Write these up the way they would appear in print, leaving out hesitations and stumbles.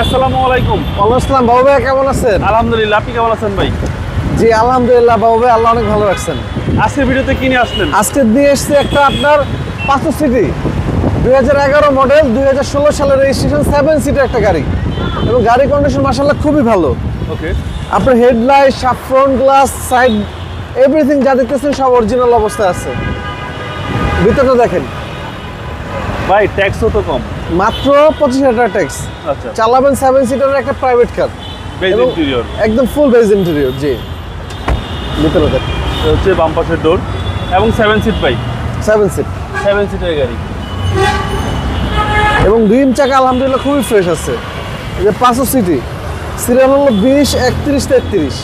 আসসালামু আলাইকুম। ওয়ালাইকুম আসসালাম। বাবু ভাই কেমন আছেন? আলহামদুলিল্লাহ, আপনি কেমন আছেন ভাই? জি আলহামদুলিল্লাহ বাবু ভাই, আল্লাহ অনেক ভালো রাখছেন। আজকের ভিডিওতে কি নিয়ে আসলেন? আজকে দিয়ে এসেছি একটা আপনার 500 সিটি 2011 মডেল 2016 সালের রেজিস্ট্রেশন 7 সিটের একটা গাড়ি, এবং গাড়ি কন্ডিশন মাশাআল্লাহ খুবই ভালো। ওকে, আপনার headlight, front glass, side everything যা দেখতেছেন সব অরিজিনাল অবস্থায় আছে। ভিতরটা দেখেন ভাই ট্যাক্সও তো কম, মাত্র 25,000 টাকা ট্যাক্স। আচ্ছা, চালাবেন 7 সিটারের একটা প্রাইভেট কার, বেজ ইন্টেরিয়র, একদম ফুল বেজ ইন্টেরিয়র। জি ভিতরে দেখেন হচ্ছে বাম পাশের ডোর এবং 7 সিট ভাই, 7 সিট 7 সিটের গাড়ি। এবং রিম চাকা আলহামদুলিল্লাহ খুবই ফ্রেশ আছে। এই যে 500 সিটি, সিরিয়াল হলো 20 31 33।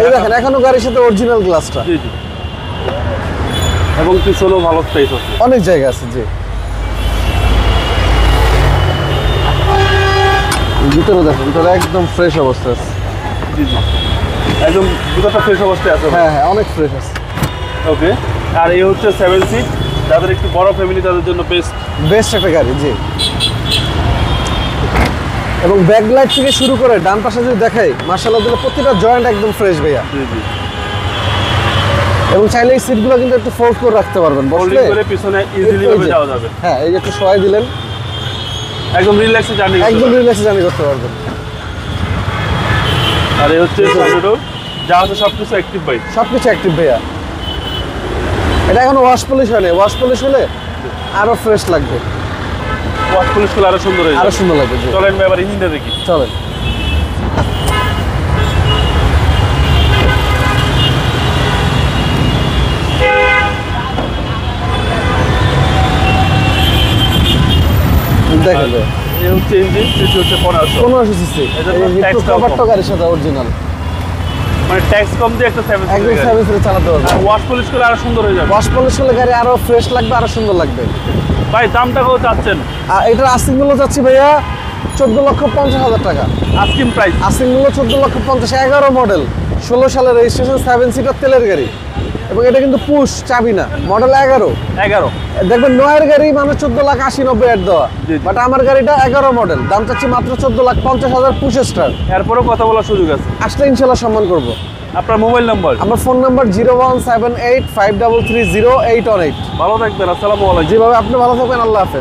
এই দেখেন এখনো গাড়ির সাথে অরিজিনাল গ্লাসটা, জি জি, এবং পিছনেও ভালো স্পেস আছে। অনেক জায়গা আছে। জি ভিতরে দেখেন, ভিতরে একদম ফ্রেশ অবস্থা আছে। জি জি, একদম দুটোটা ফ্রেশ অবস্থায় আছে। হ্যাঁ হ্যাঁ অনেক ফ্রেশ আছে। ওকে, আর এই হচ্ছে 7 সিট, যাদের একটু বড় ফ্যামিলি তাদের জন্য বেস্ট একটা গাড়ি। জি, এবং ব্যাকলাইট থেকে শুরু করে ডান পাশে যদি দেখাই মাশাআল্লাহ দিলে প্রতিটা জয়েন্ট একদম ফ্রেশ ভাইয়া। জি জি, এবং চাইলে এই সিটগুলো কিন্তু একটু ফোল্ড করে রাখতে পারবেন, ফোল্ডিং বসলে করে পিছনে ইজিলি ভাবে যাওয়া যাবে। হ্যাঁ এই যে একটু সহায় দিলেন, একদম রিল্যাক্সে জার্নি করতে একদম পারবেন। রিল্যাক্সে জার্নি করতে পারবেন। আর এই হচ্ছে সামনের যা আছে সবকিছু অ্যাক্টিভ বাইক। সবকিছু অ্যাক্টিভ ভাইয়া। এটা এখনো ওয়াশ পলিশ হয়নি, ওয়াশ পলিশ হলে আরো ফ্রেশ লাগবে, ওয়াশ পলিশ করলে আরো সুন্দর হয়ে আরো যাবে। সুন্দর লাগবে। জি চলেন ভাই এবার ইঞ্জিনটা দেখি। চলেন। দেখেন ভাই, এই হচ্ছে ইঞ্জিন, সিসি হচ্ছে 1500। 1500 সিসি, এজন্য tax টাও কম। কভারটা গাড়ির সাথে অরিজিনাল, মানে ট্যাক্স কম দিয়ে একটা 7 একদম সিটের গাড়ি। সার্ভিসে চালাতে পারবেন। আর ওয়াশ পলিশ করলে আরো সুন্দর হয়ে যাবে। ওয়াশ পলিশ হলে গাড়ি আরো ফ্রেশ লাগবে, আরো সুন্দর লাগবে। ভাই দামটা কত চাচ্ছেন? আর এটার আস্তিং মূল্য চাচ্ছি ভাইয়া 14,50,000 টাকা। Asking price? আস্তিং মূল্য 14,50,000। 11 মডেল 16 সালের রেজিস্ট্রেশন 7 সিটার তেলের গাড়ি, এবং এটা কিন্তু পুশ চাবি না, মডেল 11। 11? দেখবেন নয়ের গাড়ি মানে 14,80,90 অ্যাড দেওয়া, জি, জি। বাট আমার গাড়িটা 11 মডেল, দাম চাচ্ছি মাত্র 14,50,000 পুশ স্টার। এরপরেও কথা বলার সুযোগ আছে। আসলে ইনশাল্লাহ সম্মান করব। আপনার মোবাইল নাম্বার? আমার ফোন নাম্বার 01785330818। ভালো থাকবেন, আসসালামু আলাইকুম। যেভাবে আপনি ভালো থাকবেন, আল্লাহ হাফেজ।